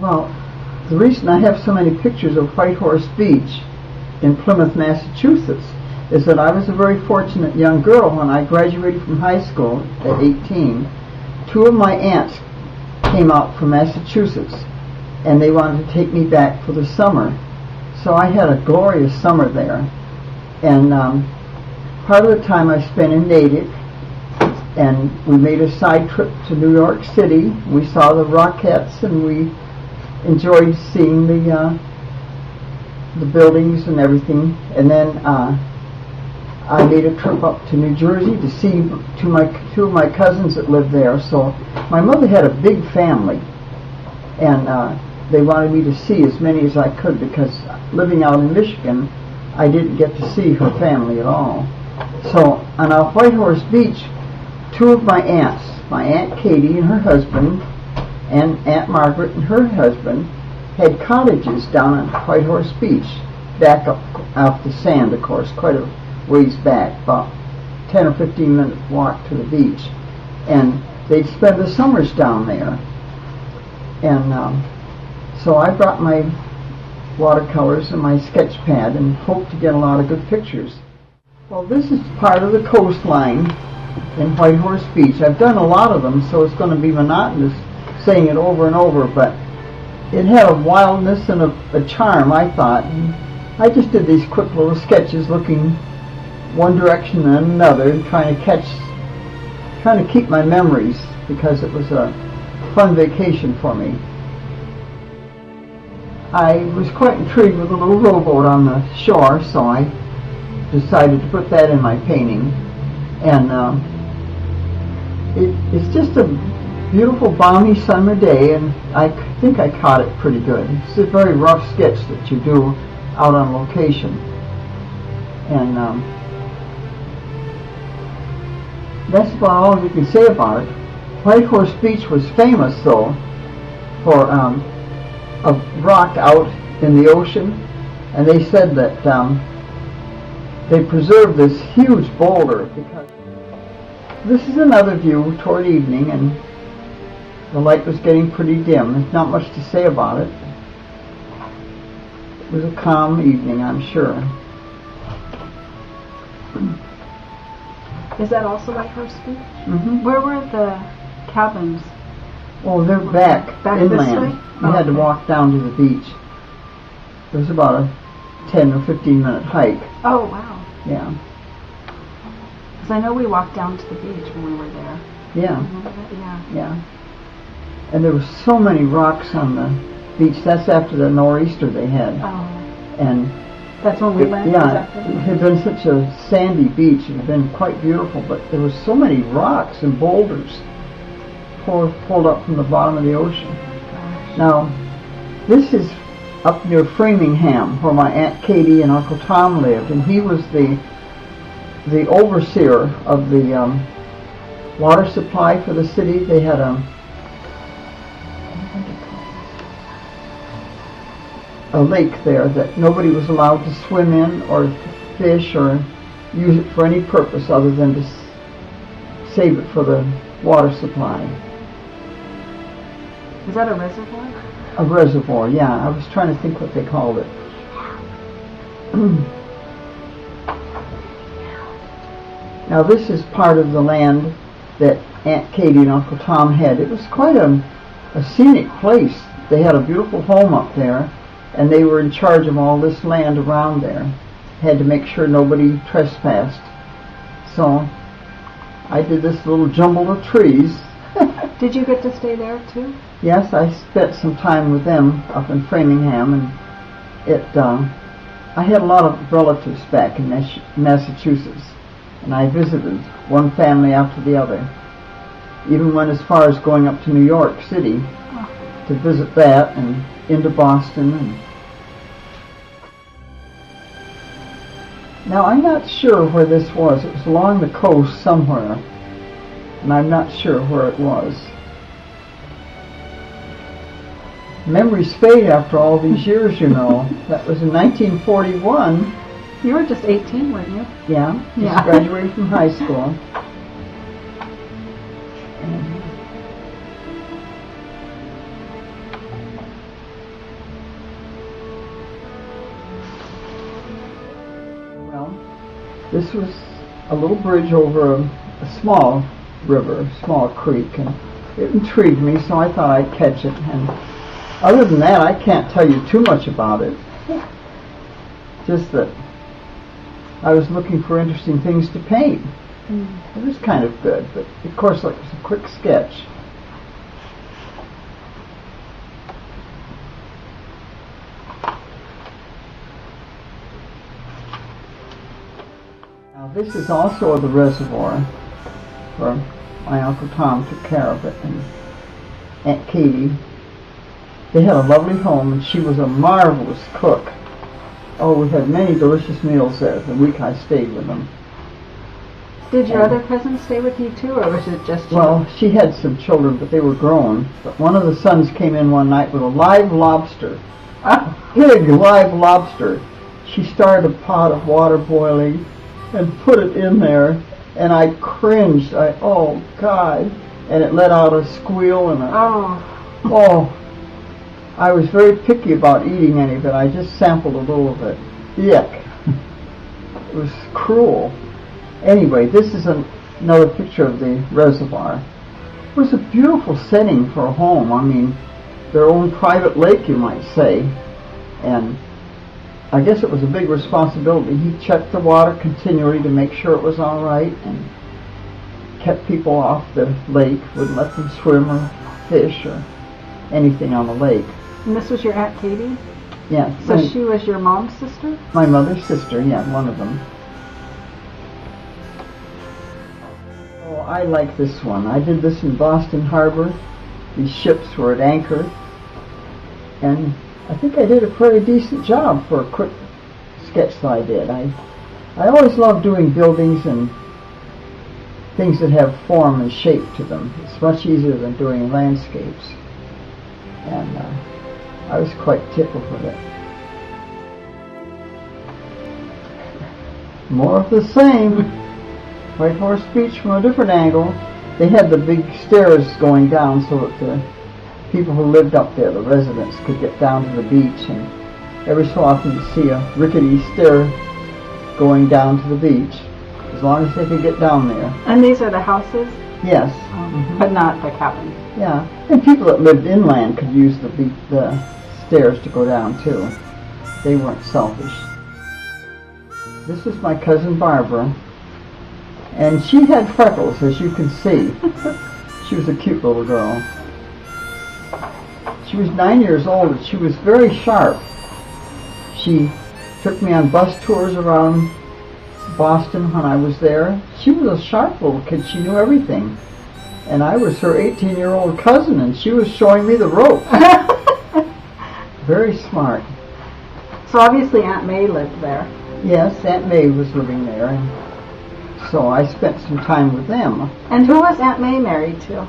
Well, the reason I have so many pictures of White Horse Beach in Plymouth, Massachusetts, is that I was a very fortunate young girl when I graduated from high school at 18. Two of my aunts came out from Massachusetts, and they wanted to take me back for the summer. So I had a glorious summer there. And part of the time I spent in Natick, and we made a side trip to New York City. We saw the Rockettes, and we enjoyed seeing the buildings and everything. And then I made a trip up to New Jersey to see two of my cousins that lived there. So my mother had a big family, and they wanted me to see as many as I could, because living out in Michigan, I didn't get to see her family at all. So on our White Horse Beach, two of my aunts, my Aunt Katie and her husband, and Aunt Margaret and her husband, had cottages down on White Horse Beach, back up off the sand, of course, quite a ways back, about 10 or 15 minute walk to the beach. And they'd spend the summers down there. And so I brought my watercolors and my sketch pad and hoped to get a lot of good pictures. Well, this is part of the coastline in White Horse Beach. I've done a lot of them, so it's going to be monotonous saying it over and over, but it had a wildness and a charm, I thought. And I just did these quick little sketches looking one direction and another, and trying to keep my memories, because it was a fun vacation for me. I was quite intrigued with a little rowboat on the shore, so I decided to put that in my painting. And it's just a beautiful balmy summer day, and I think I caught it pretty good. It's a very rough sketch that you do out on location. And that's about all we can say about it. White Horse Beach was famous, though, for a rock out in the ocean, and they said that they preserved this huge boulder. Because this is another view toward evening, and the light was getting pretty dim. There's not much to say about it. It was a calm evening, I'm sure. Is that also White Horse Beach? Mm-hmm. Where were the cabins? Oh, they're back inland. This way? You had to walk down to the beach. It was about a 10 or 15 minute hike. Oh, wow. Yeah. Because I know we walked down to the beach when we were there. Yeah. Yeah. Yeah. And there were so many rocks on the beach. That's after the nor'easter they had. Oh. And that's when we landed? Yeah. It had been such a sandy beach. It had been quite beautiful, but there were so many rocks and boulders pulled up from the bottom of the ocean. Gosh. Now, this is up near Framingham, where my Aunt Katie and Uncle Tom lived, and he was the overseer of the water supply for the city. They had a lake there that nobody was allowed to swim in or fish or use it for any purpose other than to save it for the water supply. Is that a reservoir? A reservoir, yeah. I was trying to think what they called it. Now this is part of the land that Aunt Katie and Uncle Tom had. It was quite a scenic place. They had a beautiful home up there, and they were in charge of all this land around there. Had to make sure nobody trespassed. So I did this little jumble of trees. Did you get to stay there too? Yes, I spent some time with them up in Framingham, and I had a lot of relatives back in Massachusetts, and I visited one family after the other. Even went as far as going up to New York City to visit that, and into Boston. And now I'm not sure where this was. It was along the coast somewhere, and I'm not sure where it was. Memories fade after all these years, you know. That was in 1941. You were just 18, weren't you? Yeah, just graduated from high school. This was a little bridge over a small river, a small creek, and it intrigued me, so I thought I'd catch it. And other than that, I can't tell you too much about it. Just that I was looking for interesting things to paint. It was kind of good, but of course it was a quick sketch. Now this is also the reservoir where my Uncle Tom took care of it, and Aunt Katie. They had a lovely home, and she was a marvelous cook. Oh, we had many delicious meals there the week I stayed with them. Did your other cousins stay with you too, or was it just you? Well, she had some children, but they were grown. But one of the sons came in one night with a live lobster. A big live lobster. She started a pot of water boiling and put it in there, and I cringed. Oh, God. And it let out a squeal and oh, I was very picky about eating any of it. I just sampled a little of it. Yuck. It was cruel. Anyway, this is another picture of the reservoir. It was a beautiful setting for a home. I mean, their own private lake, you might say. And I guess it was a big responsibility. He checked the water continually to make sure it was all right, and kept people off the lake, wouldn't let them swim or fish or anything on the lake. And this was your Aunt Katie? Yes. So she was your mom's sister? My mother's sister, yeah, one of them. Oh, I like this one. I did this in Boston Harbor. These ships were at anchor, and I think I did a pretty decent job for a quick sketch that I did. I always love doing buildings and things that have form and shape to them. It's much easier than doing landscapes. And I was quite tickled with it. More of the same. White Horse Beach from a different angle. They had the big stairs going down so that the people who lived up there, the residents, could get down to the beach, and every so often you see a rickety stair going down to the beach, as long as they could get down there. And these are the houses? Yes. But not the cabins? Yeah, and people that lived inland could use the stairs to go down too. They weren't selfish. This is my cousin Barbara, and she had freckles, as you can see. She was a cute little girl. She was 9 years old, and she was very sharp. She took me on bus tours around Boston when I was there. She was a sharp little kid. She knew everything. And I was her 18-year-old cousin, and she was showing me the ropes. Very smart. So obviously Aunt May lived there. Yes, Aunt May was living there, and so I spent some time with them. And who was Aunt May married to?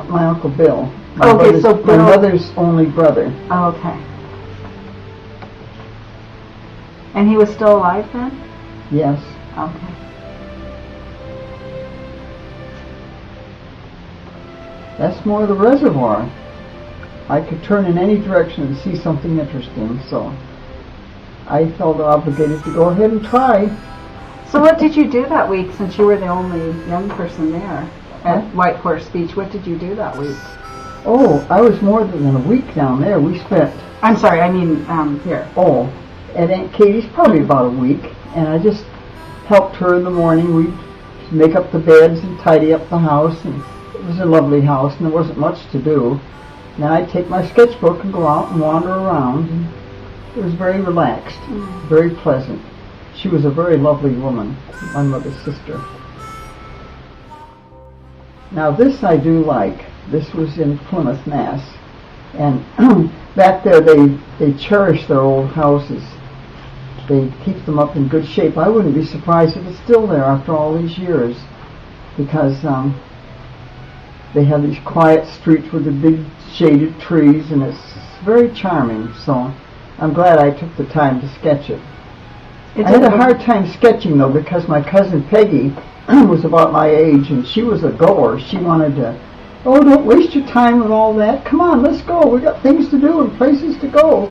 My Uncle Bill. My mother's only brother. Oh, okay. And he was still alive then? Yes. Okay. That's more of the reservoir. I could turn in any direction and see something interesting, so I felt obligated to go ahead and try. So what did you do that week, since you were the only young person there at White Horse Beach? What did you do that week? Oh, I was more than a week down there. We spent... I'm sorry, I mean here. Oh, at Aunt Katie's probably about a week, and I just helped her in the morning. We'd make up the beds and tidy up the house, and it was a lovely house, and there wasn't much to do. And then I'd take my sketchbook and go out and wander around, and it was very relaxed, very pleasant. She was a very lovely woman, my mother's sister. Now this I do like. This was in Plymouth, Mass. And back there they cherish their old houses. They keep them up in good shape. I wouldn't be surprised if it's still there after all these years, because they have these quiet streets with the big shaded trees, and it's very charming. So I'm glad I took the time to sketch it. I had a hard time sketching, though, because my cousin Peggy was about my age, and she was a goer. She wanted to, oh, don't waste your time with all that. Come on, let's go. We got things to do and places to go.